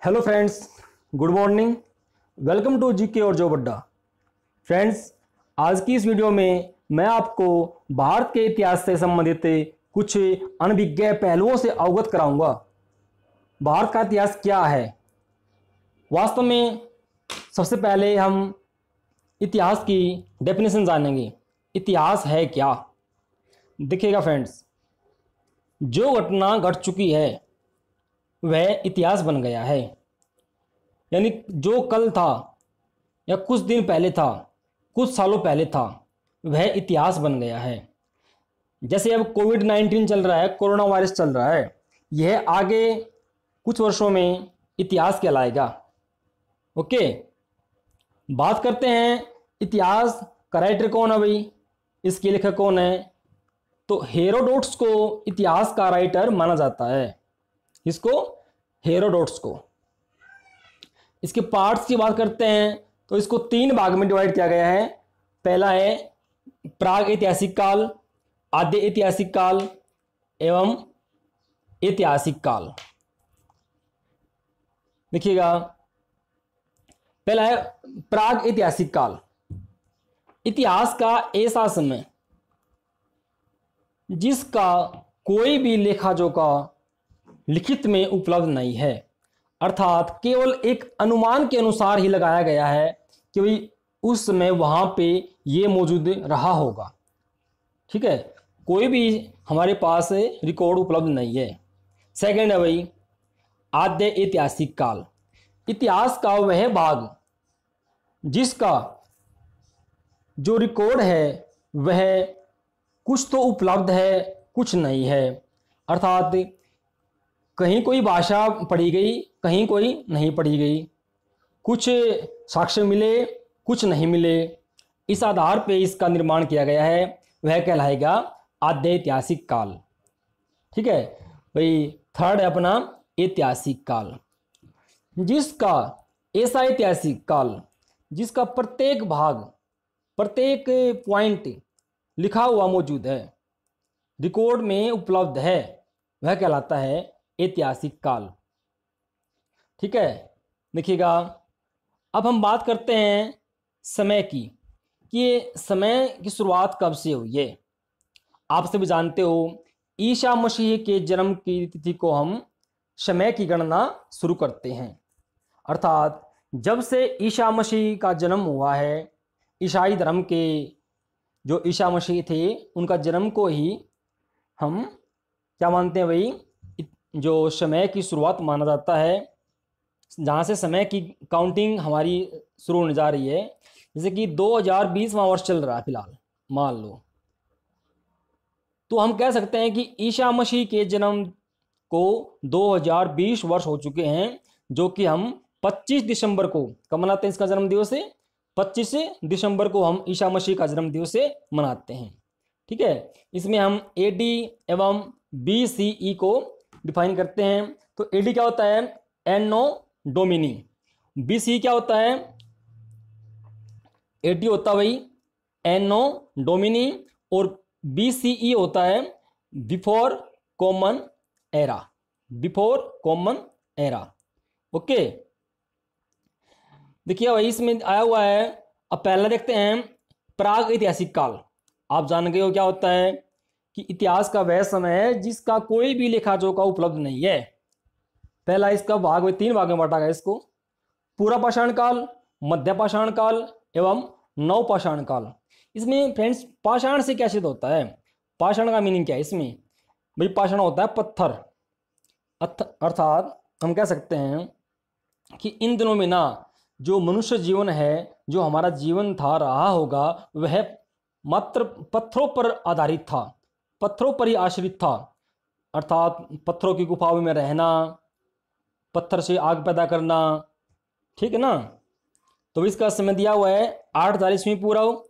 Hello friends, good morning. Welcome to GK और जो बड्डा। फ्रेंड्स, आज की इस वीडियो में मैं आपको भारत के इतिहास से संबंधित कुछ अनभिज्ञ पहलुओं से अवगत कराऊंगा। भारत का इतिहास क्या है? वास्तव में सबसे पहले हम इतिहास की डेफिनेशन जानेंगे। इतिहास है क्या? देखिएगा फ्रेंड्स, जो घटना घट चुकी है वह इतिहास बन गया है। यानी जो कल था या कुछ दिन पहले था, कुछ सालों पहले था, वह इतिहास बन गया है। जैसे अब कोविड-19 चल रहा है, कोरोना वायरस चल रहा है, यह आगे कुछ वर्षों में इतिहास कहलाएगा। ओके, बात करते हैं इतिहास का राइटर कौन है भाई, इसके लेखक कौन है? तो हेरोडोट्स को इतिहास का राइटर माना जाता है। इसको, हेरोडोट्स को। इसके पार्ट्स की बात करते हैं तो इसको 3 भाग में डिवाइड किया गया है। पहला है प्राग ऐतिहासिक काल, आद्य ऐतिहासिक काल एवं ऐतिहासिक काल। देखिएगा, पहला है प्राग ऐतिहासिक काल। इतिहास का ऐसा समय जिसका कोई भी लेखा जोखा लिखित में उपलब्ध नहीं है, अर्थात केवल एक अनुमान के अनुसार ही लगाया गया है कि भाई उस समय वहां पे ये मौजूद रहा होगा। ठीक है, कोई भी हमारे पास रिकॉर्ड उपलब्ध नहीं है। सेकंड है भाई आद्य ऐतिहासिक काल। इतिहास का वह भाग जिसका जो रिकॉर्ड है वह कुछ तो उपलब्ध है, कुछ नहीं है। अर्थात कहीं कोई भाषा पढ़ी गई, कहीं कोई नहीं पढ़ी गई, कुछ साक्ष्य मिले, कुछ नहीं मिले। इस आधार पे इसका निर्माण किया गया है, वह कहलाएगा आद्य ऐतिहासिक काल। ठीक है भाई। थर्ड है अपना ऐतिहासिक काल, जिसका ऐसा ऐतिहासिक काल जिसका प्रत्येक भाग, प्रत्येक पॉइंट लिखा हुआ मौजूद है, रिकॉर्ड में उपलब्ध है, वह कहलाता है ऐतिहासिक काल। ठीक है, देखिएगा, अब हम बात करते हैं समय की कि ये समय की शुरुआत कब से हुई है। आप सभी जानते हो ईसा मसीह के जन्म की तिथि को हम समय की गणना शुरू करते हैं। अर्थात जब से ईसा मसीह का जन्म हुआ है, ईसाई धर्म के जो ईसा मसीह थे उनका जन्म को ही हम क्या मानते हैं भाई, जो समय की शुरुआत माना जाता है, जहाँ से समय की काउंटिंग हमारी शुरू होने जा रही है। जैसे कि 2020वां वर्ष चल रहा है फिलहाल, मान लो, तो हम कह सकते हैं कि ईसा मसीह के जन्म को 2020 वर्ष हो चुके हैं, जो कि हम 25 दिसंबर को कब मनाते हैं? इसका जन्म दिवस है 25 दिसंबर को हम ईसा मसीह का जन्म दिवस मनाते हैं। ठीक है, इसमें हम एडी एवं BCE को डिफाइन करते हैं। तो एडी क्या होता है? एनो डोमिनी। BCE क्या होता है? एडी होता है भाई एनो डोमिनी, और BCE होता है before common era, before common era. Okay, देखिए भाई इसमें आया हुआ है। अब पहला देखते हैं प्राग ऐतिहासिक काल। आप जान गए हो क्या होता है कि इतिहास का वह समय है जिसका कोई भी लेखा जोखा उपलब्ध नहीं है। पहला इसका भाग में 3 भाग में बांटा गया इसको: पूरा पाषाण काल, मध्य पाषाण काल एवं नव पाषाण काल। इसमें फ्रेंड्स पाषाण से क्या सिद्ध होता है? पाषाण का मीनिंग क्या है इसमें भाई? पाषाण होता है पत्थर। अर्थात हम कह सकते हैं कि इन दिनों में ना जो मनुष्य जीवन है, जो हमारा जीवन था, रहा होगा, वह मात्र पत्थरों पर आधारित था, पत्थरों पर ही आश्रित था। अर्थात पत्थरों की गुफाओं में रहना, पत्थर से आग पैदा करना। ठीक है ना? तो इसका समय दिया हुआ है 8000 ईस्वी पूर्व,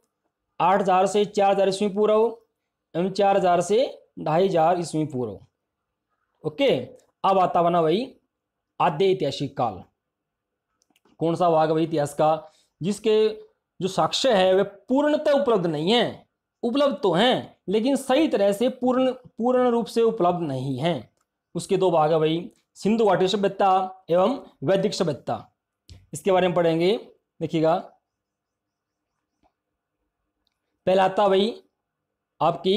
8000 से 4000 ईस्वी पूर्व एवं 4000 से 2500 ईस्वी पूर्व। ओके, अब आता बना भाई आद्य ऐतिहासिक काल। कौन सा भाग भाई इतिहास का जिसके जो साक्ष्य है वे पूर्णतः उपलब्ध नहीं है? उपलब्ध तो हैं लेकिन सही तरह से पूर्ण रूप से उपलब्ध नहीं हैं। उसके 2 भाग है भाई, सिंधु घाटी सभ्यता एवं वैदिक सभ्यता, इसके बारे में पढ़ेंगे। देखिएगा, पहला आता भाई आपकी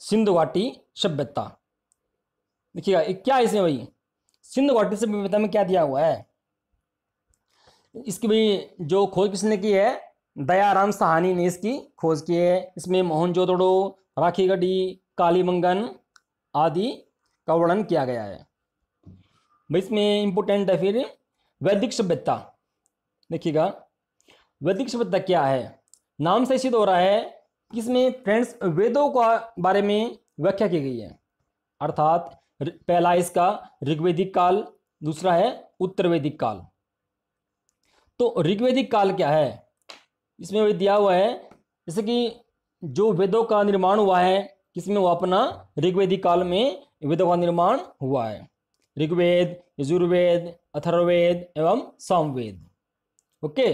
सिंधु घाटी सभ्यता। देखिएगा क्या है इसमें भाई, सिंधु घाटी सभ्यता में क्या दिया हुआ है, इसकी भाई जो खोज किसने की है, दयाराम साहनी ने इसकी खोज की है। इसमें मोहनजोदड़ो, राखीगढ़ी, कालीबंगन आदि का वर्णन किया गया है भाई। इसमें इंपोर्टेंट है फिर वैदिक सभ्यता। देखिएगा वैदिक सभ्यता क्या है, नाम से सिद्ध हो रहा है कि इसमें फ्रेंड्स वेदों का बारे में व्याख्या की गई है। अर्थात पहला इसका ऋग्वेदिक काल, दूसरा है उत्तर वैदिक काल। तो ऋग्वेदिक काल क्या है, इसमें भी दिया हुआ है जैसे कि जो वेदों का निर्माण हुआ है किसमें, वो अपना ऋग्वेदिक काल में वेदों का निर्माण हुआ है। ऋग्वेद, यजुर्वेद, अथर्ववेद एवं सामवेद। ओके,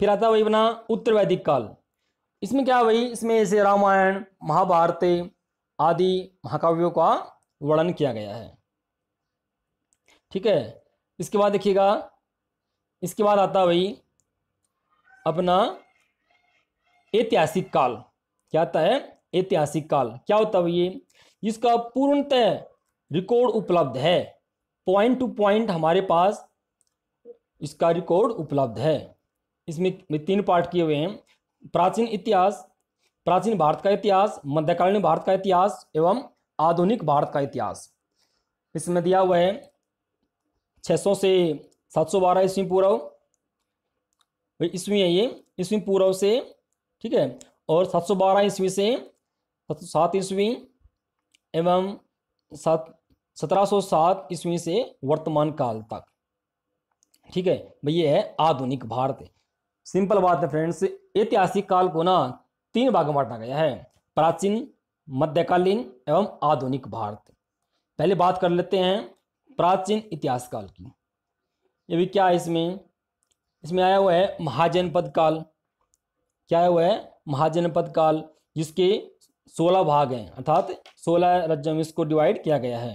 फिर आता है वही अपना उत्तर वैदिक काल। इसमें क्या है भाई, इसमें जैसे रामायण, महाभारत आदि महाकाव्यों का वर्णन किया गया है। ठीक है, इसके बाद देखिएगा, इसके बाद आता है भाई अपना ऐतिहासिक काल। क्या आता है, ऐतिहासिक काल क्या होता है ये, इसका पूर्णतः रिकॉर्ड उपलब्ध है, पॉइंट टू पॉइंट हमारे पास इसका रिकॉर्ड उपलब्ध है। इसमें 3 पार्ट किए हुए हैं, प्राचीन इतिहास, प्राचीन भारत का इतिहास, मध्यकालीन भारत का इतिहास एवं आधुनिक भारत का इतिहास। इसमें दिया हुआ है 600 से 712 ईस्वी पूर्व, ईस्वी है ये, ईस्वी पूर्व से, ठीक है, और 712 ईस्वी से 7 ईस्वी एवं 1707 ईस्वी से वर्तमान काल तक। ठीक है भाई, ये है आधुनिक भारत। सिंपल बात है फ्रेंड्स, ऐतिहासिक काल को ना 3 भाग में बांटा गया है, प्राचीन, मध्यकालीन एवं आधुनिक भारत। पहले बात कर लेते हैं प्राचीन इतिहास काल की। ये भी क्या है, इसमें आया हुआ है महाजनपद काल। क्या आया हुआ है, महाजनपद काल, जिसके 16 भाग हैं, अर्थात 16 राज्यों में इसको डिवाइड किया गया है।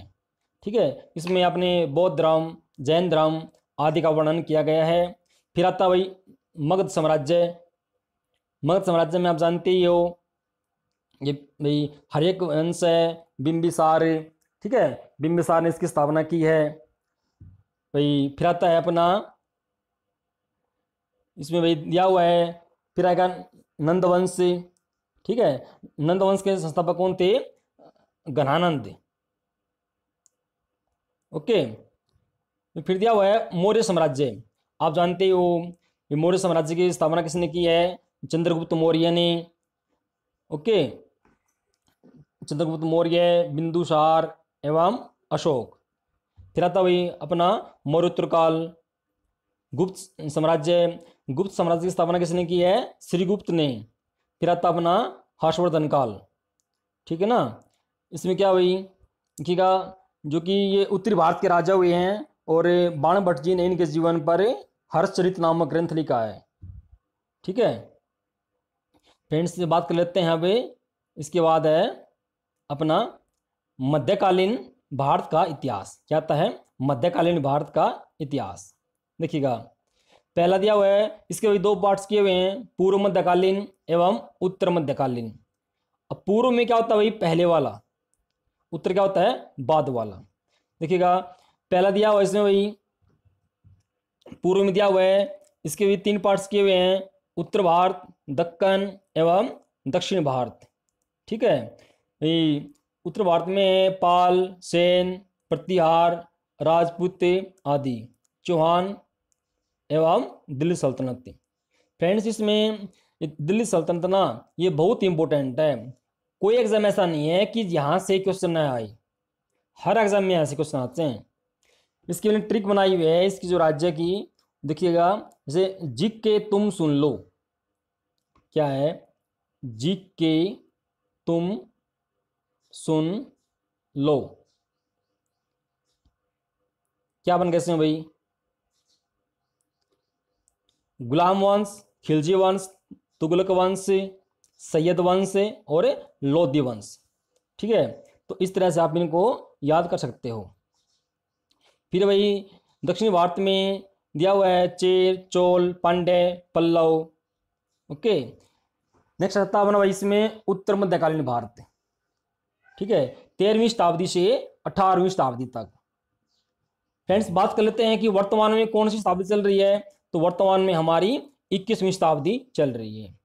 ठीक है, इसमें अपने बौद्ध धर्म, जैन धर्म आदि का वर्णन किया गया है। फिर आता भाई मगध साम्राज्य। मगध साम्राज्य में आप जानते ही हो, ये भाई हर्यक वंश है, बिंबिसार। ठीक है, बिंबिसार ने इसकी स्थापना की है भाई। फिर आता है अपना, इसमें भाई दिया हुआ है, फिर आएगा नंदवंश। ठीक है, नंदवंश के संस्थापक कौन थे, घनानंद। ओके, फिर दिया हुआ है मौर्य साम्राज्य। आप जानते हो ये मौर्य साम्राज्य की स्थापना किसने की है, चंद्रगुप्त मौर्य ने। ओके, चंद्रगुप्त मौर्य, बिंदुसार एवं अशोक। फिर आता वही अपना मौर्योत्तर काल, गुप्त साम्राज्य। गुप्त साम्राज्य की स्थापना किसने की है, श्रीगुप्त ने। फिर आता अपना हर्षवर्धन काल। ठीक है ना, इसमें क्या हुई देखिएगा, जो कि ये उत्तरी भारत के राजा हुए हैं, और बाण भट्ट जी ने इनके जीवन पर हर्षचरित नामक ग्रंथ लिखा है। ठीक है फ्रेंड्स, से बात कर लेते हैं अब। इसके बाद है अपना मध्यकालीन भारत का इतिहास। क्या आता है, मध्यकालीन भारत का इतिहास। देखिएगा, पहला दिया हुआ है, इसके भी 2 पार्ट्स किए हुए हैं, पूर्व मध्यकालीन एवं उत्तर मध्यकालीन। अब पूर्व में क्या होता है भाई, पहले वाला, उत्तर क्या होता है, बाद वाला। देखिएगा, पहला दिया हुआ है इसमें भाई, पूर्व में दिया हुआ है, इसके भी 3 पार्ट्स किए हुए हैं, उत्तर भारत, दक्कन एवं दक्षिण भारत। ठीक है, उत्तर भारत में पाल, सेन, प्रतिहार, राजपूत आदि, चौहान एवं दिल्ली सल्तनत। फ्रेंड्स, इसमें दिल्ली सल्तनत ना ये बहुत इंपॉर्टेंट है। कोई एग्जाम ऐसा नहीं है कि यहाँ से क्वेश्चन न आए, हर एग्जाम में ऐसे क्वेश्चन आते हैं। इसके लिए ट्रिक बनाई हुई है इसकी जो राज्य की। देखिएगा, जैसे जिक के तुम सुन लो। क्या है, जिक के तुम सुन लो, क्या बन गए इसमें भाई, गुलाम वंश, खिलजी वंश, तुगलक वंश, सैयद वंश और लोधी वंश। ठीक है, तो इस तरह से आप इनको याद कर सकते हो। फिर वही दक्षिणी भारत में दिया हुआ है चेर, चोल, पांड्य, पल्लव। ओके, नेक्स्ट आता है अपना भाई इसमें उत्तर मध्यकालीन भारत। ठीक है, 13वीं शताब्दी से 18वीं शताब्दी तक। फ्रेंड्स बात कर लेते हैं कि वर्तमान में कौन सी शताब्दी चल रही है। तो वर्तमान में हमारी 21वीं शताब्दी चल रही है।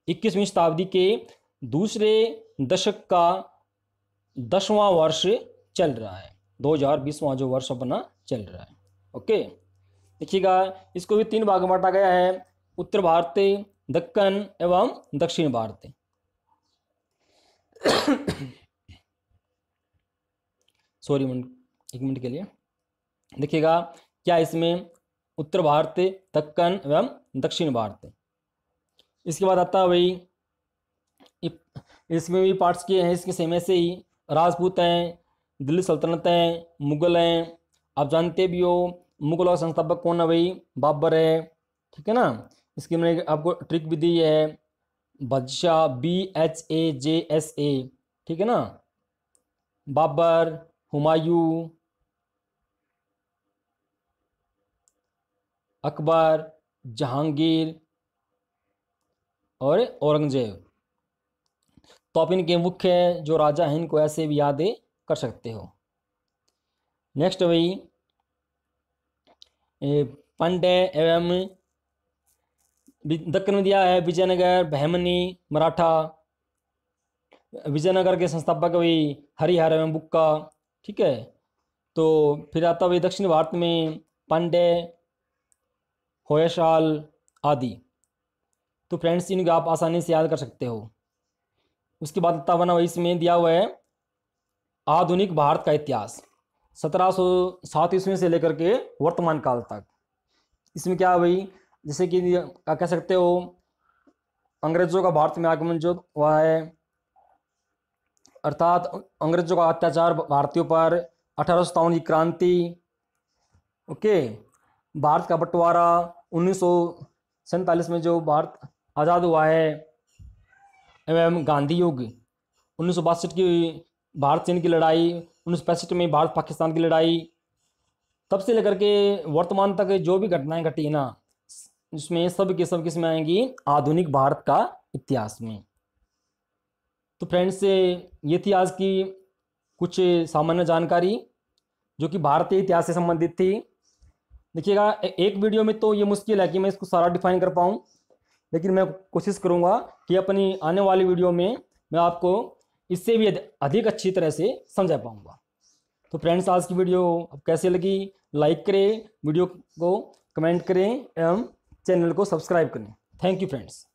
21वीं शताब्दी के दूसरे दशक का 10वां वर्ष चल रहा है। 2020वां जो वर्ष अपना चल रहा है। ओके, देखिएगा इसको भी 3 भाग में बांटा गया है, उत्तर भारत, दक्कन एवं दक्षिण भारत। सॉरी, एक मिनट के लिए देखिएगा क्या इसमें उत्तर भारत, दक्कन एवं दक्षिण भारत। इसके बाद आता है भाई इसमें भी पार्ट्स किए हैं इसके सेम ऐसे ही। राजपूत हैं, दिल्ली सल्तनत है, मुगल हैं। आप जानते भी हो मुगलों का संस्थापक कौन है भाई, बाबर है। ठीक है ना, इसकी मैंने आपको ट्रिक भी दी है, बादशाह, BHAJSA। ठीक है ना, बाबर, हुमायूं, अकबर, जहांगीर और औरंगजेब। तो आप इनके मुख्य जो राजा हैं इनको ऐसे भी याद कर सकते हो। नेक्स्ट भाई पांड्य एवं दक्कन में दिया है विजयनगर, बहमनी, मराठा। विजयनगर के संस्थापक भाई हरिहर एवं बुक्का। ठीक है, तो फिर आता भाई दक्षिण भारत में पांड्य, होयसाल आदि। तो फ्रेंड्स इनको आप आसानी से याद कर सकते हो। उसके बाद आता बना भाई इसमें दिया हुआ है आधुनिक भारत का इतिहास 1707 ईस्वी से लेकर के वर्तमान काल तक। इसमें क्या है भाई, जैसे कि कह सकते हो अंग्रेजों का भारत में आगमन जो हुआ है, अर्थात अंग्रेजों का अत्याचार भारतीयों पर, 1857 की क्रांति। ओके, भारत का बंटवारा, 1947 में जो भारत आज़ाद हुआ है, एवं गांधी युग, 1962 की भारत चीन की लड़ाई, 1965 में भारत पाकिस्तान की लड़ाई, तब से लेकर के वर्तमान तक जो भी घटनाएं घटी है ना, उसमें सब किसमें आएंगी, आधुनिक भारत का इतिहास में। तो फ्रेंड्स ये थी आज की कुछ सामान्य जानकारी जो कि भारतीय इतिहास से संबंधित थी। देखिएगा एक वीडियो में तो ये मुश्किल है कि मैं इसको सारा डिफाइन कर पाऊँ, लेकिन मैं कोशिश करूँगा कि अपनी आने वाली वीडियो में मैं आपको इससे भी अधिक अच्छी तरह से समझा पाऊँगा। तो फ्रेंड्स आज की वीडियो कैसी लगी, लाइक करें, वीडियो को कमेंट करें एवं चैनल को सब्सक्राइब करें। Thank you friends.